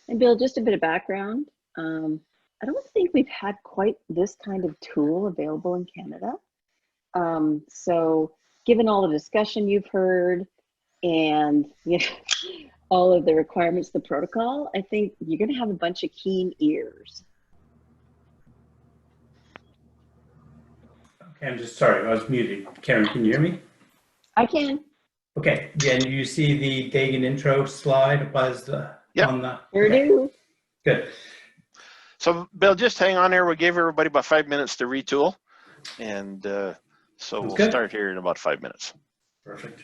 And Bill, just a bit of background. I don't think we've had quite this kind of tool available in Canada. So given all the discussion you've heard and all of the requirements, the protocol, I think you're going to have a bunch of keen ears. Okay, I'm just sorry, I was muted. Karen, can you hear me? I can. Okay, yeah, and you see the Dagan intro slide was on the... Sure do. Good. So Bill, just hang on there. We gave everybody about 5 minutes to retool. And so we'll start here in about 5 minutes. Perfect.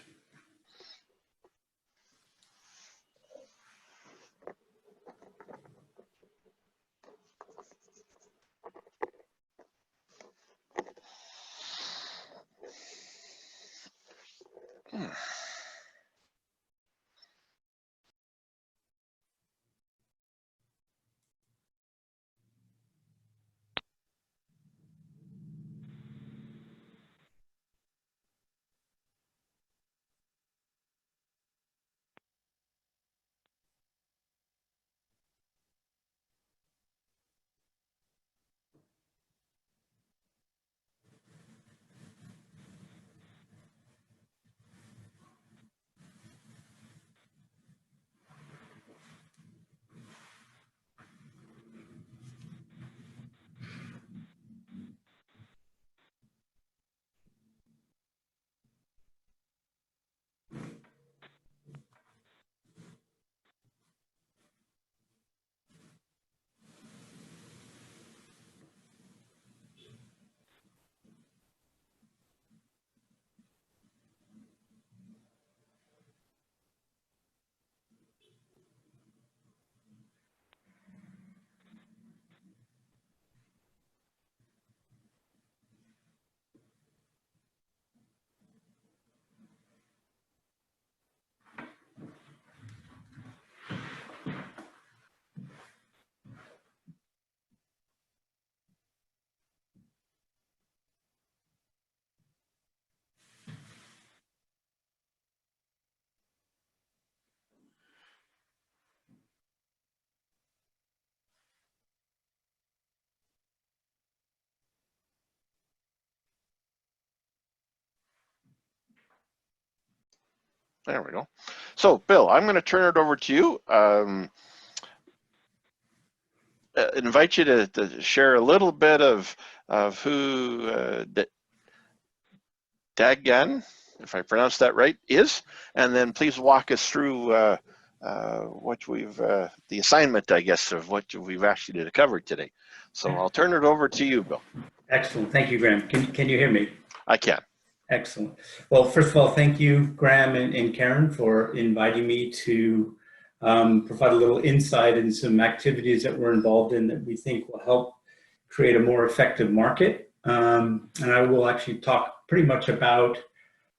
There we go. So Bill, I'm going to turn it over to you. Invite you to share a little bit of who Dagan, if I pronounced that right, is, and then please walk us through what we've, the assignment, I guess, of what we've asked you to cover today. So I'll turn it over to you, Bill. Excellent. Thank you, Graham. Can you hear me? I can. Excellent. Well, first of all, thank you, Graham and Karen, for inviting me to provide a little insight into some activities that we're involved in that we think will help create a more effective market. And I will actually talk pretty much about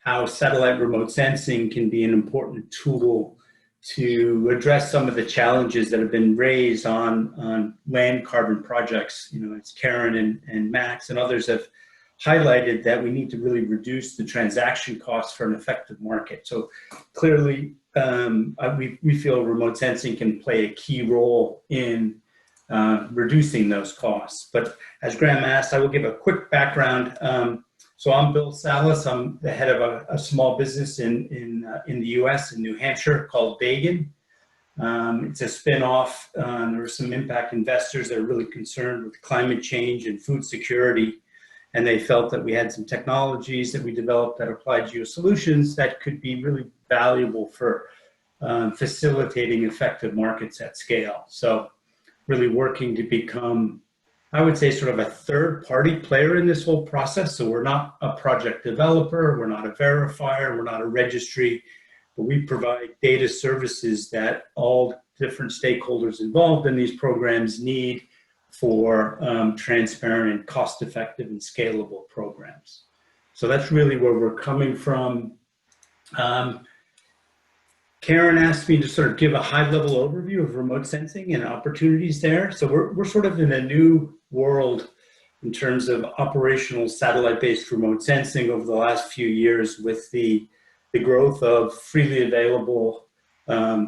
how satellite remote sensing can be an important tool to address some of the challenges that have been raised on land carbon projects. It's Karen and Max and others have highlighted that we need to really reduce the transaction costs for an effective market. So clearly, we feel remote sensing can play a key role in reducing those costs. But as Graham asked, I will give a quick background. So I'm Bill Salas. I'm the head of a small business in the US, in New Hampshire, called Dagan. It's a spin-off. There are some impact investors that are really concerned with climate change and food security. And they felt that we had some technologies that we developed that applied geosolutions that could be really valuable for facilitating effective markets at scale. So really working to become, I would say, sort of a third-party player in this whole process. So we're not a project developer, we're not a verifier, we're not a registry, but we provide data services that all different stakeholders involved in these programs need for transparent, cost-effective, and scalable programs. So that's really where we're coming from. Karen asked me to sort of give a high-level overview of remote sensing and opportunities there. So we're sort of in a new world in terms of operational satellite-based remote sensing over the last few years with the growth of freely available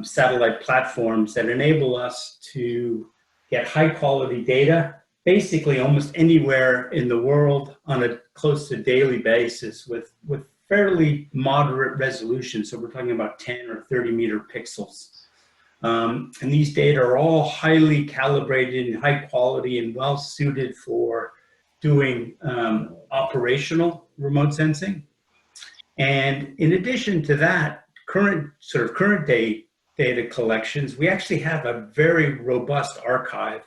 satellite platforms that enable us to get high quality data, basically almost anywhere in the world on a close to daily basis with fairly moderate resolution. So we're talking about 10 or 30 meter pixels. And these data are all highly calibrated and high quality and well suited for doing operational remote sensing. And in addition to that, current day data collections, we actually have a very robust archive.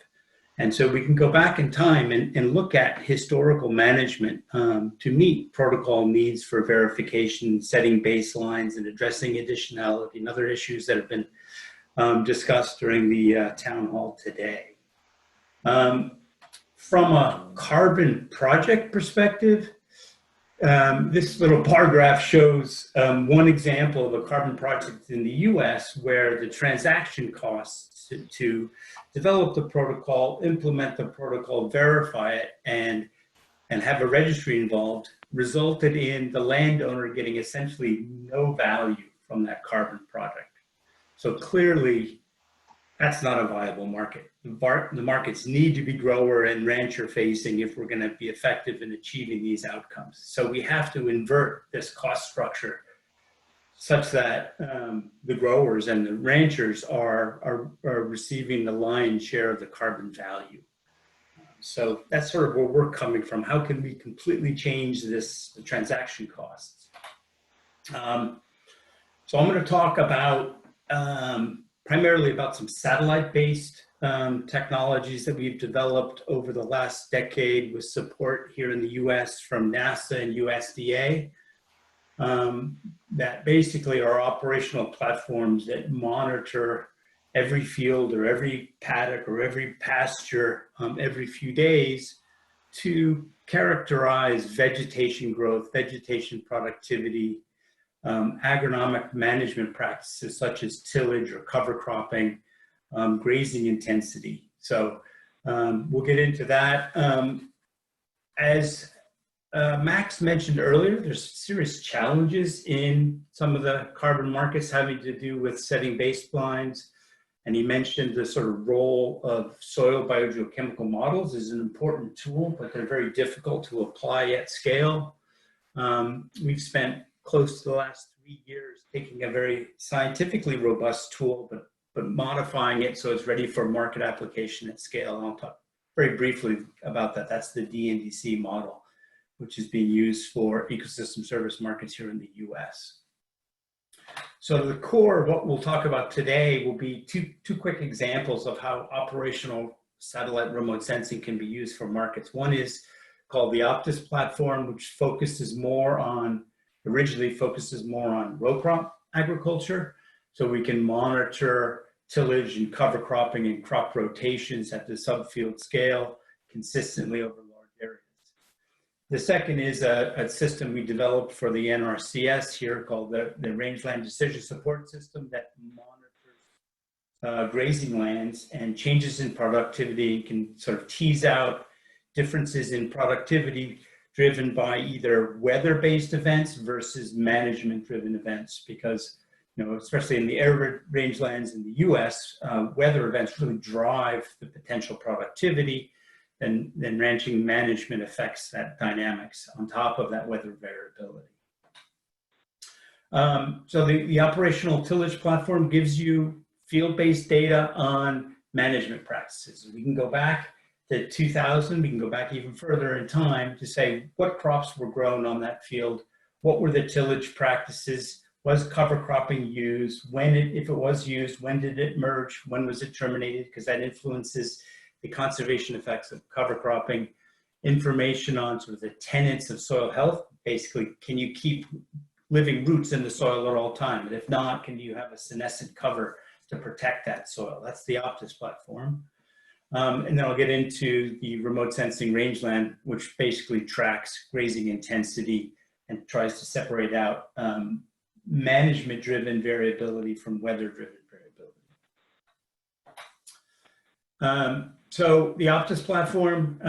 And so we can go back in time and look at historical management to meet protocol needs for verification, setting baselines, and addressing additionality and other issues that have been discussed during the town hall today. From a carbon project perspective, this little bar graph shows one example of a carbon project in the US where the transaction costs to develop the protocol, implement the protocol, verify it, and have a registry involved resulted in the landowner getting essentially no value from that carbon project. So clearly, that's not a viable market. The markets need to be grower and rancher facing if we're going to be effective in achieving these outcomes. So we have to invert this cost structure such that the growers and the ranchers are receiving the lion's share of the carbon value. So that's sort of where we're coming from. How can we completely change the transaction costs? So I'm going to talk about primarily about some satellite-based technologies that we've developed over the last decade with support here in the US from NASA and USDA. That basically are operational platforms that monitor every field or every paddock or every pasture every few days to characterize vegetation growth, vegetation productivity, agronomic management practices such as tillage or cover cropping, grazing intensity. So we'll get into that. As Max mentioned earlier, there's serious challenges in some of the carbon markets having to do with setting baselines. And he mentioned the sort of role of soil biogeochemical models is an important tool, but they're very difficult to apply at scale. We've spent close to the last 3 years taking a very scientifically robust tool, but modifying it so it's ready for market application at scale. And I'll talk very briefly about that. That's the DNDC model, which is being used for ecosystem service markets here in the US. So the core of what we'll talk about today will be two quick examples of how operational satellite remote sensing can be used for markets. One is called the OpTIS platform, which originally focuses more on row crop agriculture. So we can monitor tillage and cover cropping and crop rotations at the subfield scale consistently over large areas. The second is a system we developed for the NRCS here called the Rangeland Decision Support System that monitors grazing lands and changes in productivity and can sort of tease out differences in productivity driven by either weather-based events versus management-driven events, because especially in the arid rangelands in the US, weather events really drive the potential productivity, and then ranching management affects that dynamics on top of that weather variability. So the operational tillage platform gives you field-based data on management practices. We can go back to 2000, we can go back even further in time to say what crops were grown on that field, what were the tillage practices, was cover cropping used, if it was used, when did it merge, when was it terminated, because that influences the conservation effects of cover cropping, information on sort of the tenets of soil health. Basically, can you keep living roots in the soil at all time? And if not, can you have a senescent cover to protect that soil? That's the OpTIS platform. And then I'll get into the remote sensing rangeland, which basically tracks grazing intensity and tries to separate out management-driven variability from weather-driven variability. So the OpTIS platform,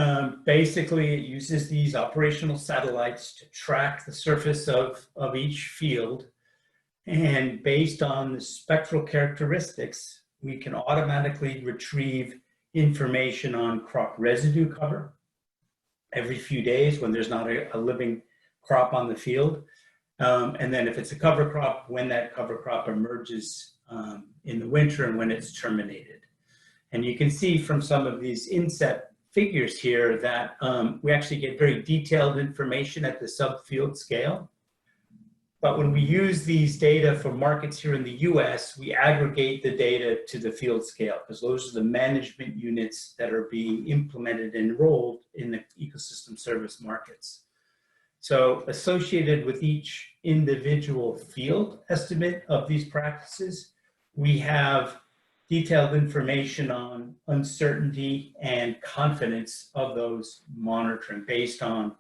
basically it uses these operational satellites to track the surface of each field And based on the spectral characteristics, we can automatically retrieve information on crop residue cover every few days when there's not a living crop on the field. And then if it's a cover crop, when that cover crop emerges in the winter and when it's terminated. And you can see from some of these inset figures here that we actually get very detailed information at the subfield scale. But when we use these data for markets here in the US, we aggregate the data to the field scale, because those are the management units that are being implemented and enrolled in the ecosystem service markets. So associated with each individual field estimate of these practices, we have detailed information on uncertainty and confidence of those monitoring based on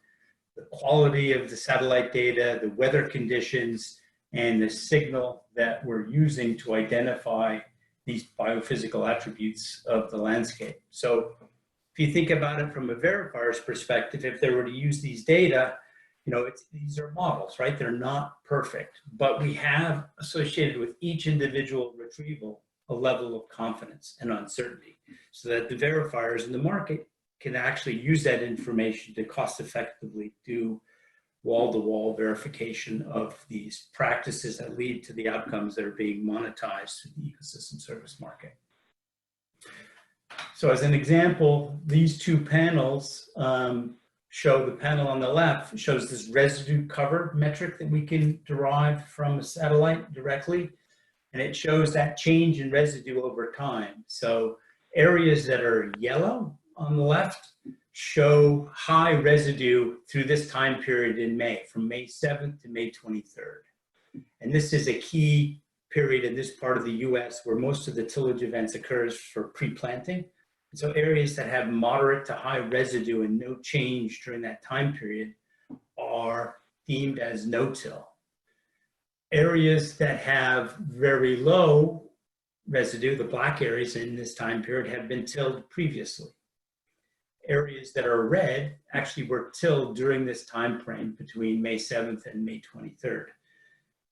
the quality of the satellite data, the weather conditions, and the signal that we're using to identify these biophysical attributes of the landscape. So if you think about it from a verifier's perspective, if they were to use these data, these are models, right? They're not perfect, but we have associated with each individual retrieval a level of confidence and uncertainty so that the verifiers in the market can actually use that information to cost effectively do wall-to-wall verification of these practices that lead to the outcomes that are being monetized through the ecosystem service market. So as an example, these two panels show the panel on the left shows this residue cover metric that we can derive from a satellite directly. And it shows that change in residue over time. So areas that are yellow on the left show high residue through this time period in May, from May 7th to May 23rd. And this is a key period in this part of the US where most of the tillage events occurs for pre-planting. And so areas that have moderate to high residue and no change during that time period are deemed as no-till. Areas that have very low residue, the black areas in this time period, have been tilled previously. Areas that are red actually were tilled during this time frame between May 7th and May 23rd.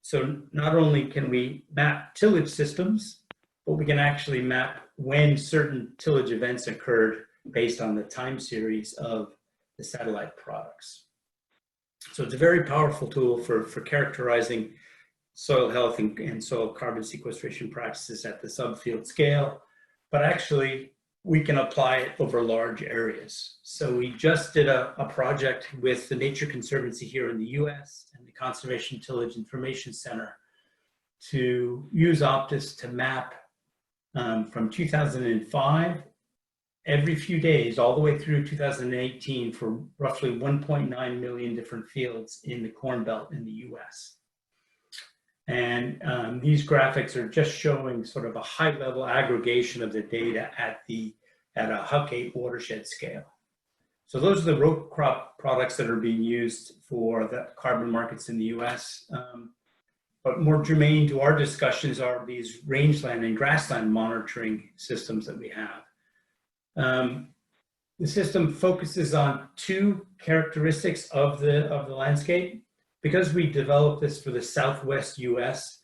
So not only can we map tillage systems, but we can actually map when certain tillage events occurred based on the time series of the satellite products. So it's a very powerful tool for characterizing soil health and soil carbon sequestration practices at the subfield scale, but actually we can apply it over large areas. So we just did a project with the Nature Conservancy here in the US and the Conservation Tillage Information Center to use OpTIS to map from 2005 every few days all the way through 2018 for roughly 1.9 million different fields in the Corn Belt in the US. And these graphics are just showing sort of a high-level aggregation of the data at a Huck 8 watershed scale. So those are the row crop products that are being used for the carbon markets in the US. But more germane to our discussions are these rangeland and grassland monitoring systems that we have. The system focuses on two characteristics of the landscape. Because we developed this for the Southwest US,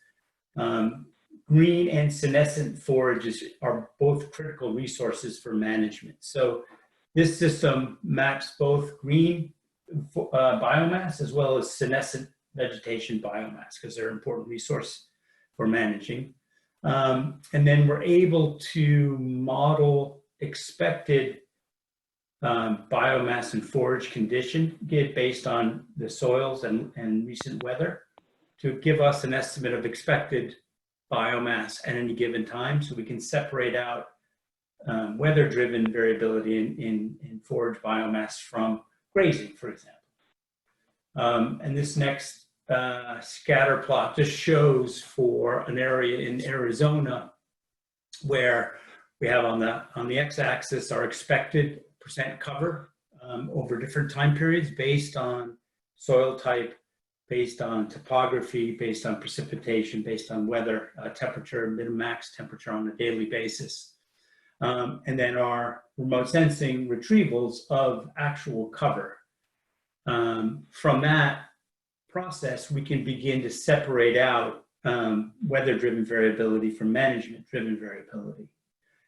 green and senescent forages are both critical resources for management. So this system maps both green biomass as well as senescent vegetation biomass because they're an important resource for managing. And then we're able to model expected biomass and forage condition based on the soils and recent weather to give us an estimate of expected biomass at any given time so we can separate out weather-driven variability in forage biomass from grazing, for example. And this next scatter plot just shows for an area in Arizona where we have on the x-axis our expected percent cover over different time periods based on soil type, based on topography, based on precipitation, based on weather, temperature, min-max temperature on a daily basis. And then our remote sensing retrievals of actual cover. From that process, we can begin to separate out weather-driven variability from management-driven variability.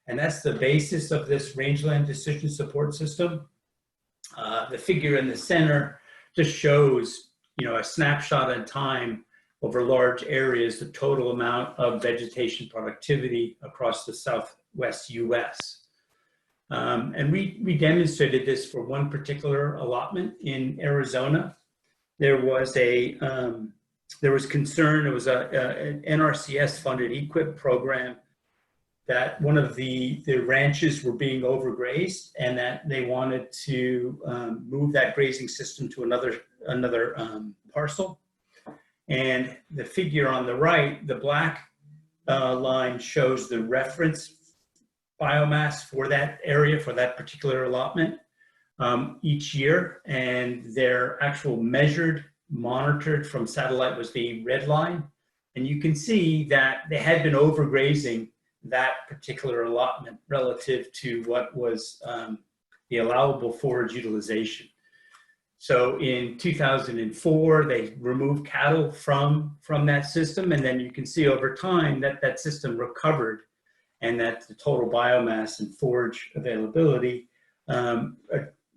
And that's the basis of this Rangeland decision support system. The figure in the center just shows, a snapshot in time over large areas, the total amount of vegetation productivity across the Southwest US. And we demonstrated this for one particular allotment in Arizona. There was concern, it was an NRCS funded EQIP program, that one of the ranches were being overgrazed and that they wanted to move that grazing system to another parcel. And the figure on the right, the black line, shows the reference biomass for that area, for that particular allotment each year. And their actual measured, monitored from satellite was the red line. And you can see that they had been overgrazing that particular allotment relative to what was the allowable forage utilization. So in 2004, they removed cattle from that system, and then you can see over time that that system recovered, and that the total biomass and forage availability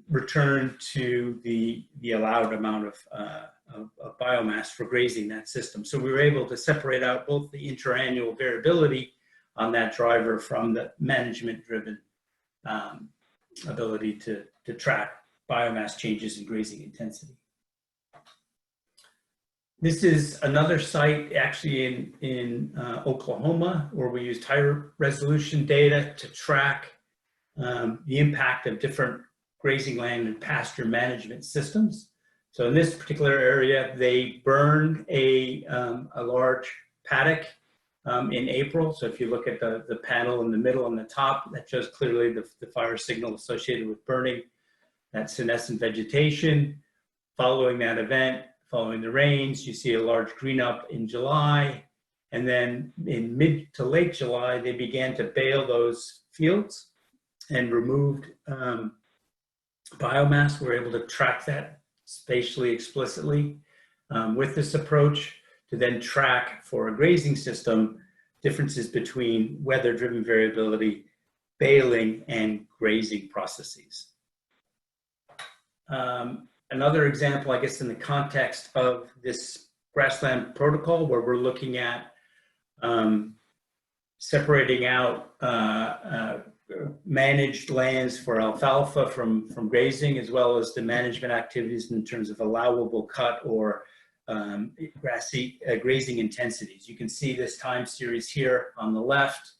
returned to the allowed amount of biomass for grazing that system. So we were able to separate out both the interannual variability on that driver from the management-driven ability to track biomass changes in grazing intensity. This is another site actually in Oklahoma, where we used higher resolution data to track the impact of different grazing land and pasture management systems. So in this particular area, they burned a large paddock in April. So if you look at the panel in the middle and the top, that shows clearly the fire signal associated with burning that senescent vegetation. Following that event, following the rains, you see a large green up in July. And then in mid to late July, they began to bale those fields and removed biomass. We're able to track that spatially explicitly with this approach, to then track for a grazing system differences between weather-driven variability, baling, and grazing processes. Another example, I guess, in the context of this grassland protocol, where we're looking at separating out managed lands for alfalfa from grazing, as well as the management activities in terms of allowable cut or grazing intensities. You can see this time series here on the left,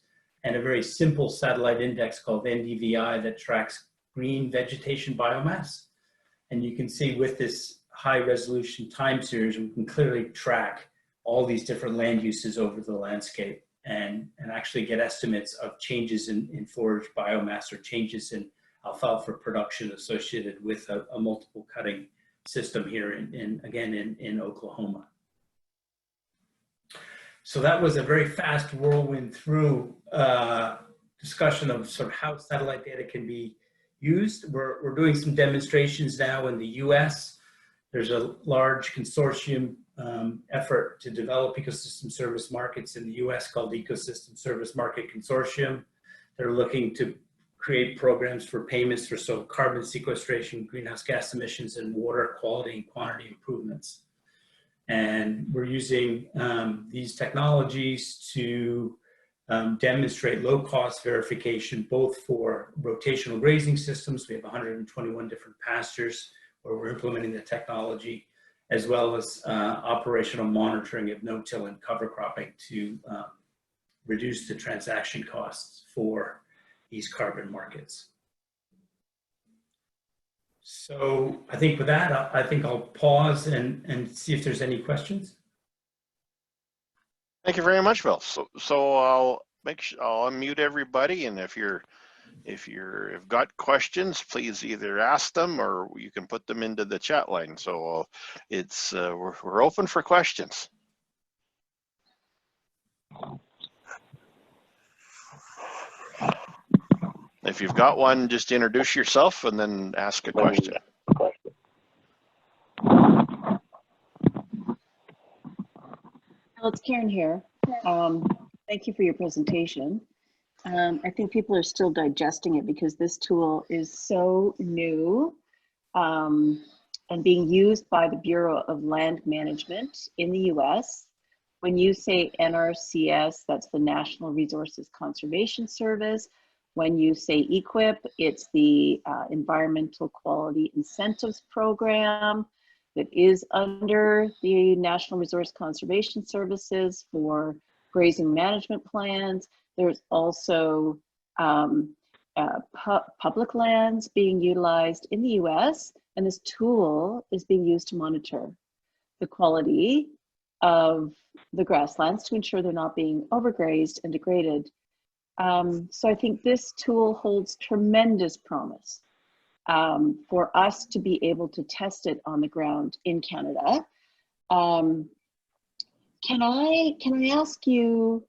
and a very simple satellite index called NDVI that tracks green vegetation biomass. And you can see with this high resolution time series, we can clearly track all these different land uses over the landscape and actually get estimates of changes in forage biomass or changes in alfalfa production associated with a multiple cutting system here in Oklahoma. So that was a very fast whirlwind through discussion of sort of how satellite data can be used. We're doing some demonstrations now in the US. There's a large consortium effort to develop ecosystem service markets in the US called Ecosystem Service Market Consortium. They're looking to create programs for payments for carbon sequestration, greenhouse gas emissions, and water quality and quantity improvements. And we're using these technologies to demonstrate low-cost verification, both for rotational grazing systems. We have 121 different pastures where we're implementing the technology, as well as operational monitoring of no-till and cover cropping to reduce the transaction costs for these carbon markets. So I think with that, I think I'll pause and see if there's any questions. Thank you very much, Bill. So I'll unmute everybody, and if you've got questions, please either ask them or you can put them into the chat line. So it's we're open for questions. If you've got one, just introduce yourself and then ask a question. Well, it's Karen here. Thank you for your presentation. I think people are still digesting it because this tool is so new and being used by the Bureau of Land Management in the US. When you say NRCS, that's the National Resources Conservation Service. When you say EQIP, it's the Environmental Quality Incentives Program that is under the National Resource Conservation Services for grazing management plans. There's also public lands being utilized in the US, and this tool is being used to monitor the quality of the grasslands to ensure they're not being overgrazed and degraded. So I think this tool holds tremendous promise for us to be able to test it on the ground in Canada. Can I ask you,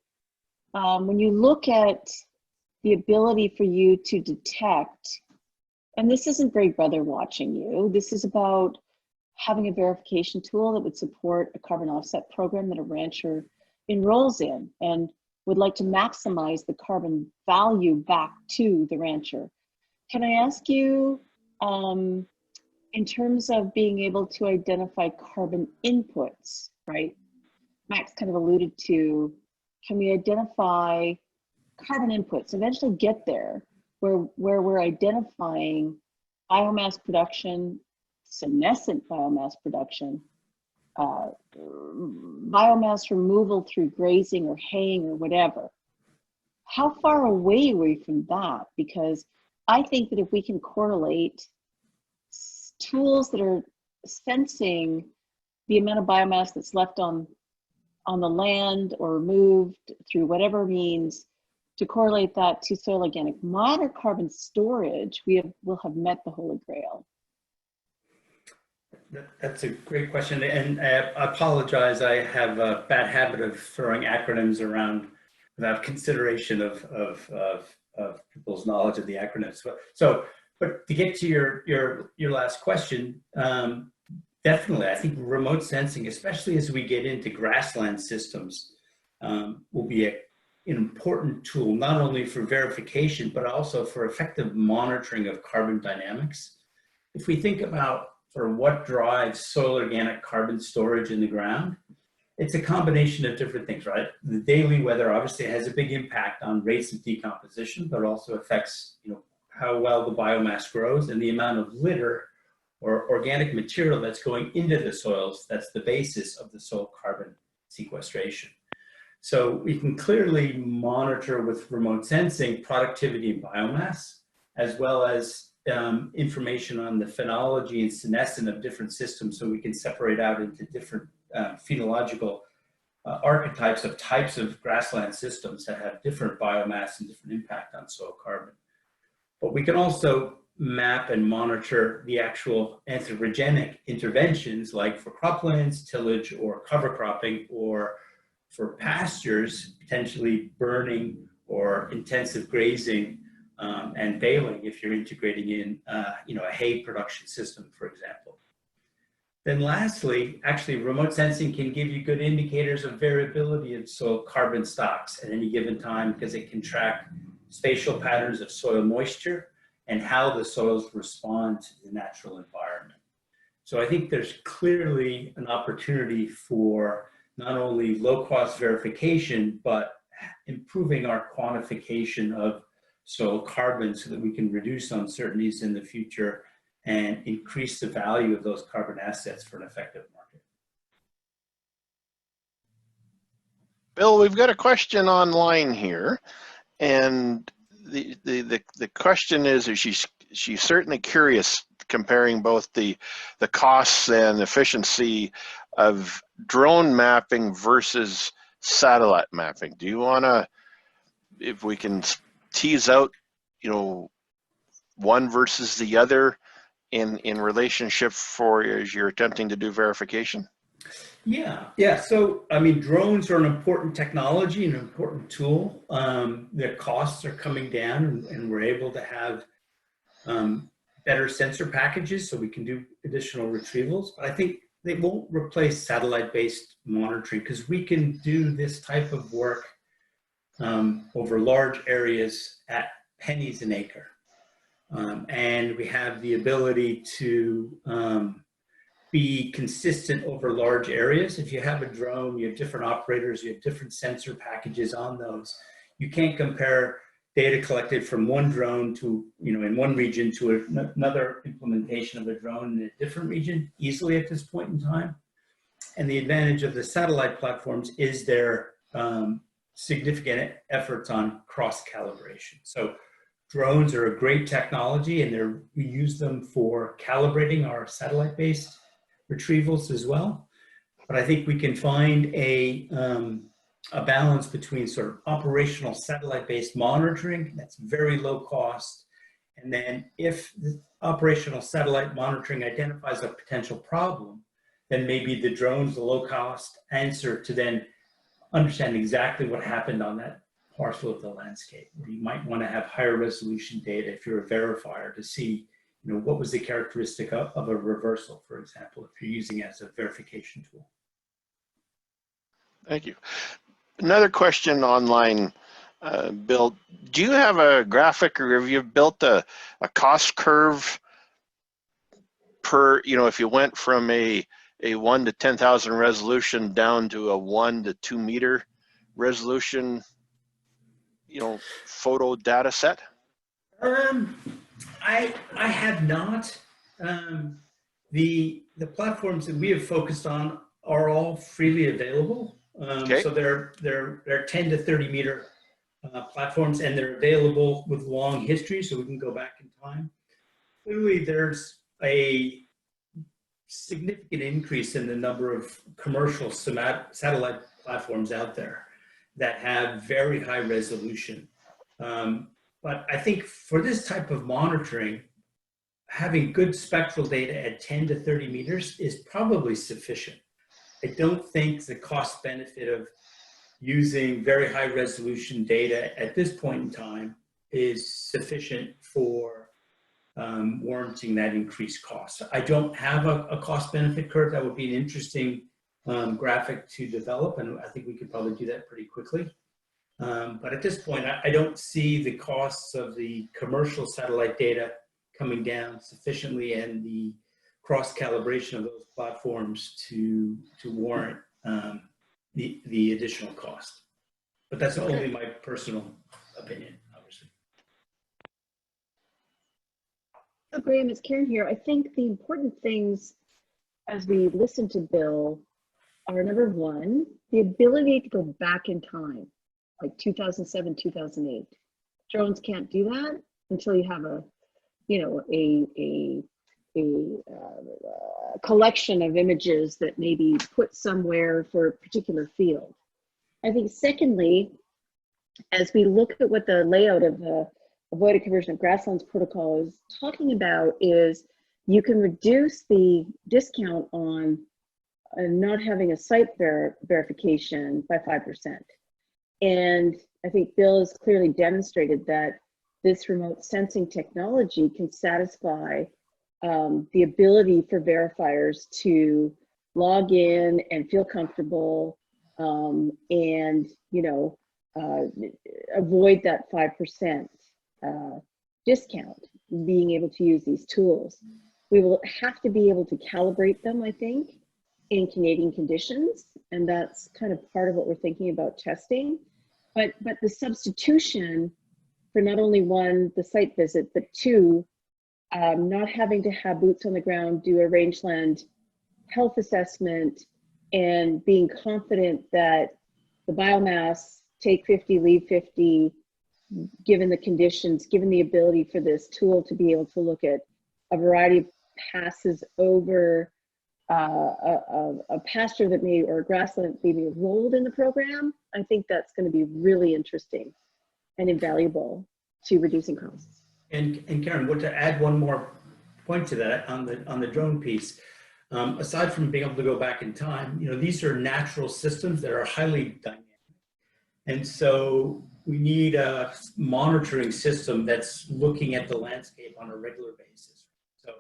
when you look at the ability for you to detect, and this isn't Big Brother watching you, this is about having a verification tool that would support a carbon offset program that a rancher enrolls in and would like to maximize the carbon value back to the rancher. Can I ask you, in terms of being able to identify carbon inputs, right? Max kind of alluded to, can we identify carbon inputs, eventually get there where we're identifying biomass production, senescent biomass production, biomass removal through grazing or haying or whatever. How far away are we from that? Because I think that if we can correlate tools that are sensing the amount of biomass that's left on the land or removed through whatever means, to correlate that to soil organic matter carbon storage, we'll have met the Holy Grail. That's a great question, and I apologize. I have a bad habit of throwing acronyms around without consideration of people's knowledge of the acronyms. But to get to your last question, definitely, I think remote sensing, especially as we get into grassland systems, will be an important tool, not only for verification, but also for effective monitoring of carbon dynamics. If we think about sort of what drives soil organic carbon storage in the ground, it's a combination of different things, right? The daily weather obviously has a big impact on rates of decomposition, but also affects, how well the biomass grows and the amount of litter or organic material that's going into the soils. That's the basis of the soil carbon sequestration. So we can clearly monitor with remote sensing productivity and biomass, as well as information on the phenology and senescence of different systems, so we can separate out into different phenological archetypes of types of grassland systems that have different biomass and different impact on soil carbon. But we can also map and monitor the actual anthropogenic interventions, like for croplands, tillage, or cover cropping, or for pastures, potentially burning or intensive grazing and baling if you're integrating in a hay production system, for example. Then lastly, actually remote sensing can give you good indicators of variability in soil carbon stocks at any given time, because it can track spatial patterns of soil moisture and how the soils respond to the natural environment. So I think there's clearly an opportunity for not only low-cost verification, but improving our quantification of soil carbon so that we can reduce uncertainties in the future and increase the value of those carbon assets for an effective market. Bill, we've got a question online here, and the question is she's certainly curious, comparing both the costs and efficiency of drone mapping versus satellite mapping. Do you want to, if we can tease out, one versus the other in relationship as you're attempting to do verification? Yeah. So, I mean, drones are an important technology, an important tool. Their costs are coming down, and we're able to have better sensor packages so we can do additional retrievals. But I think they won't replace satellite-based monitoring, because we can do this type of work over large areas at pennies an acre. And we have the ability to be consistent over large areas. If you have a drone, you have different operators, you have different sensor packages on those. You can't compare data collected from one drone to, in one region to another implementation of a drone in a different region easily at this point in time. And the advantage of the satellite platforms is their significant efforts on cross-calibration. So drones are a great technology, and we use them for calibrating our satellite-based retrievals as well. But I think we can find a balance between sort of operational satellite-based monitoring that's very low cost, and then if the operational satellite monitoring identifies a potential problem, then maybe the drone's the low-cost answer to then understand exactly what happened on that parcel of the landscape, where you might want to have higher resolution data if you're a verifier to see, what was the characteristic of a reversal, for example, if you're using it as a verification tool. Thank you. Another question online, Bill. Do you have a graphic, or have you built a cost curve per, if you went from a 1 to 10,000 resolution down to a 1 to 2 meter resolution, photo data set? I have not. The platforms that we have focused on are all freely available. Okay. So they're 10 to 30 meter platforms, and they're available with long history, so we can go back in time. Clearly, there's a significant increase in the number of commercial satellite platforms out there that have very high resolution. But I think for this type of monitoring, having good spectral data at 10 to 30 meters is probably sufficient. I don't think the cost benefit of using very high resolution data at this point in time is sufficient for warranting that increased cost. I don't have a cost benefit curve. That would be an interesting graphic to develop, and I think we could probably do that pretty quickly. But at this point, I don't see the costs of the commercial satellite data coming down sufficiently, and the cross-calibration of those platforms to warrant the additional cost. But that's only my personal opinion, obviously. So Graham, it's Karen here. I think the important things as we listen to Bill are, number one, the ability to go back in time, like 2007, 2008. Drones can't do that until you have a collection of images that may be put somewhere for a particular field. I think secondly, as we look at what the layout of the avoided conversion of grasslands protocol is talking about, is you can reduce the discount on not having a site verification by 5%. And I think Bill has clearly demonstrated that this remote sensing technology can satisfy the ability for verifiers to log in and feel comfortable and avoid that 5% discount, being able to use these tools. We will have to be able to calibrate them, I think, in Canadian conditions, and that's kind of part of what we're thinking about testing. But the substitution for not only one, the site visit, but two, not having to have boots on the ground do a rangeland health assessment and being confident that the biomass, take 50, leave 50, given the conditions, given the ability for this tool to be able to look at a variety of passes over a pasture that may, or a grassland that may be enrolled in the program, I think that's going to be really interesting and invaluable to reducing costs. And Karen, to add one more point to that on the drone piece, aside from being able to go back in time, these are natural systems that are highly dynamic, and so we need a monitoring system that's looking at the landscape on a regular basis. So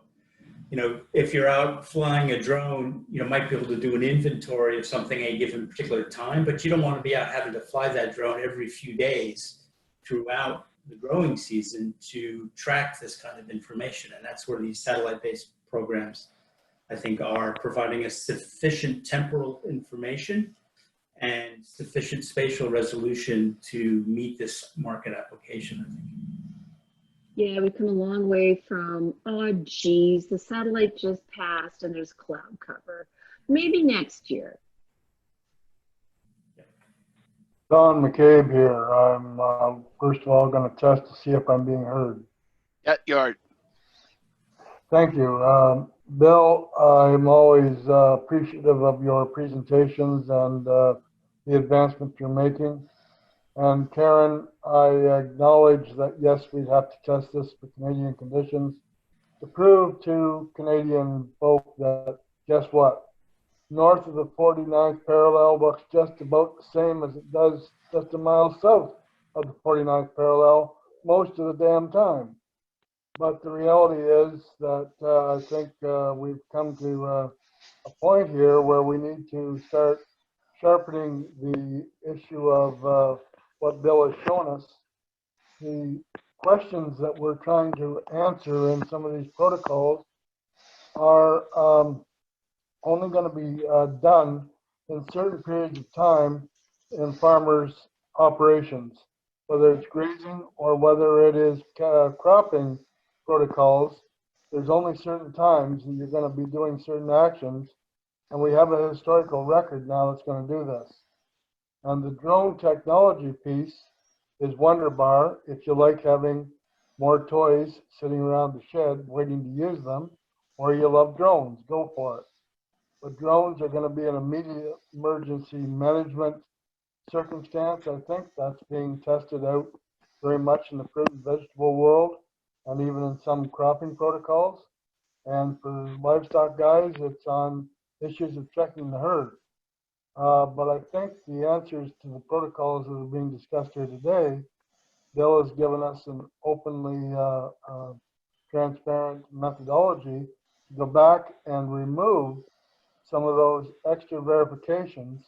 if you're out flying a drone, might be able to do an inventory of something at a given particular time, but you don't want to be out having to fly that drone every few days throughout the growing season to track this kind of information. And that's where these satellite-based programs, I think, are providing us sufficient temporal information and sufficient spatial resolution to meet this market application, I think. Yeah, we've come a long way from, oh, geez, the satellite just passed and there's cloud cover. Maybe next year. Don McCabe here. I'm first of all going to test to see if I'm being heard. Yeah, you are. Thank you. Bill, I'm always appreciative of your presentations and the advancement you're making. And Karen, I acknowledge that yes, we have to test this for Canadian conditions to prove to Canadian folk that, guess what? North of the 49th parallel looks just about the same as it does just a mile south of the 49th parallel most of the damn time. But the reality is that I think we've come to a point here where we need to start sharpening the issue of what Bill has shown us. The questions that we're trying to answer in some of these protocols are only going to be done in certain periods of time in farmers' operations, whether it's grazing or whether it is cropping protocols. There's only certain times that you're going to be doing certain actions, and we have a historical record now that's going to do this. And the drone technology piece is wonderbar if you like having more toys sitting around the shed waiting to use them, or you love drones, go for it. But drones are going to be an immediate emergency management circumstance. I think that's being tested out very much in the fruit and vegetable world and even in some cropping protocols. And for livestock guys, it's on issues of checking the herd. But I think the answers to the protocols that are being discussed here today, Bill has given us an openly transparent methodology to go back and remove some of those extra verifications.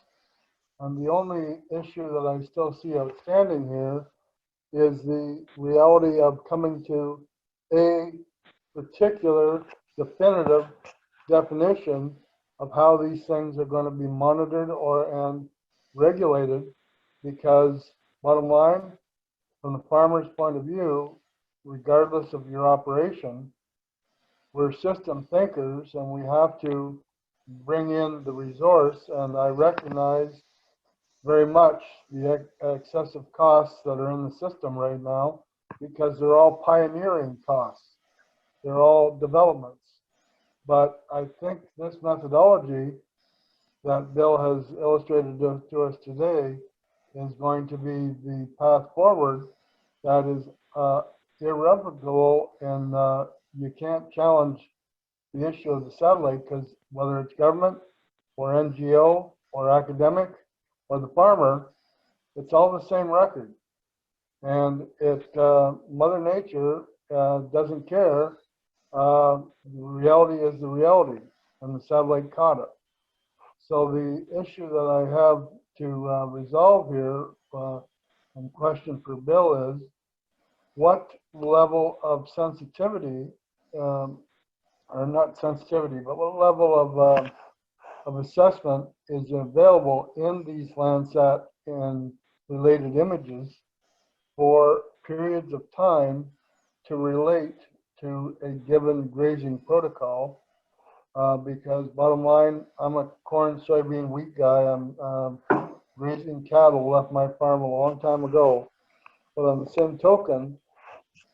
And the only issue that I still see outstanding here is the reality of coming to a particular definitive definition of how these things are going to be monitored and regulated, because bottom line, from the farmer's point of view, regardless of your operation, we're system thinkers and we have to bring in the resource. And I recognize very much the excessive costs that are in the system right now, because they're all pioneering costs. They're all developments. But I think this methodology that Bill has illustrated to us today is going to be the path forward that is irrevocable, and you can't challenge the issue of the satellite, because whether it's government or NGO or academic or the farmer, it's all the same record. And if Mother Nature doesn't care, the reality is the reality, and the satellite caught it. So the issue that I have to resolve here, and question for Bill, is what level of sensitivity, or not sensitivity, but what level of assessment is available in these Landsat and related images for periods of time to relate to a given grazing protocol, because bottom line, I'm a corn, soybean, wheat guy. I'm grazing cattle, left my farm a long time ago. But on the same token,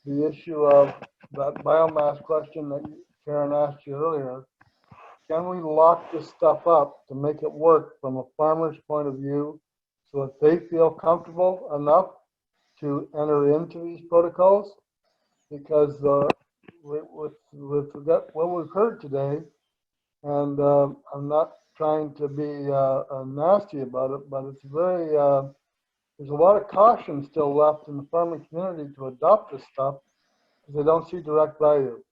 the issue of that biomass question that Karen asked you earlier, can we lock this stuff up to make it work from a farmer's point of view so that they feel comfortable enough to enter into these protocols? Because with what we've heard today, and I'm not trying to be nasty about it, but it's very, there's a lot of caution still left in the farming community to adopt this stuff because they don't see direct value.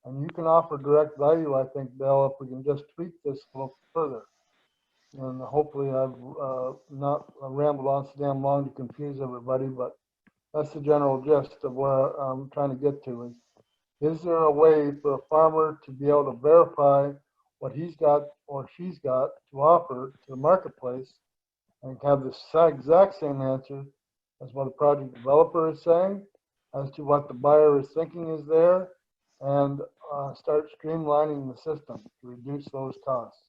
And you can offer direct value, I think, Bill, if we can just tweak this a little further. And hopefully I've not rambled on so damn long to confuse everybody, but that's the general gist of where I'm trying to get to is there a way for a farmer to be able to verify what he's got or she's got to offer to the marketplace and have the exact same answer as what a project developer is saying, as to what the buyer is thinking is there, and start streamlining the system to reduce those costs.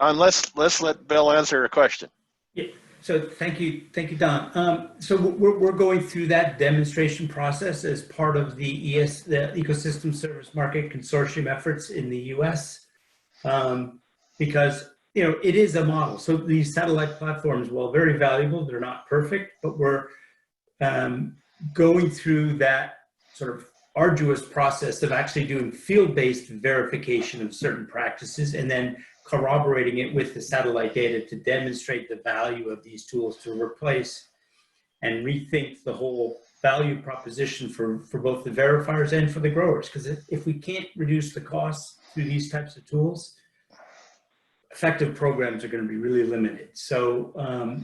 Let's let Bill answer a question. Yeah. So thank you, Don. So we're going through that demonstration process as part of the Ecosystem Service Market Consortium efforts in the U.S. Because it is a model. So these satellite platforms, while very valuable, they're not perfect, but we're going through that sort of arduous process of actually doing field-based verification of certain practices and then corroborating it with the satellite data to demonstrate the value of these tools to replace and rethink the whole value proposition for both the verifiers and for the growers. Because if we can't reduce the costs through these types of tools, effective programs are going to be really limited. So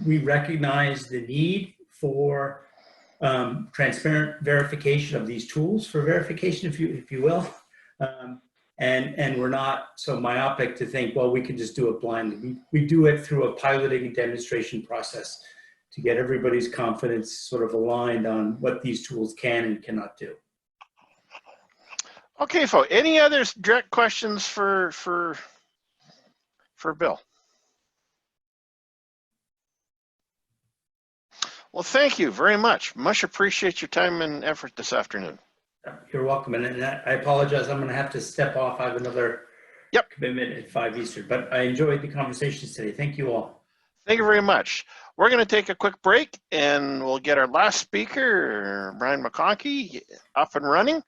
we recognize the need for transparent verification of these tools for verification, if you will. And we're not so myopic to think, well, we can just do it blindly. We do it through a piloting and demonstration process to get everybody's confidence sort of aligned on what these tools can and cannot do. Okay, folks, any other direct questions for Bill? Well, thank you very much. Much appreciate your time and effort this afternoon. You're welcome. And I apologize. I'm going to have to step off. I have another commitment at 5 Eastern, but I enjoyed the conversations today. Thank you all. Thank you very much. We're going to take a quick break and we'll get our last speaker, Brian McConkey, up and running.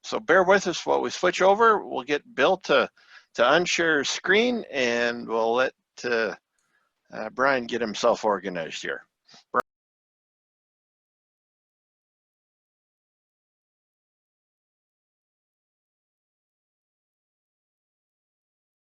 So bear with us while we switch over. We'll get Bill to unshare his screen and we'll let Brian get himself organized here.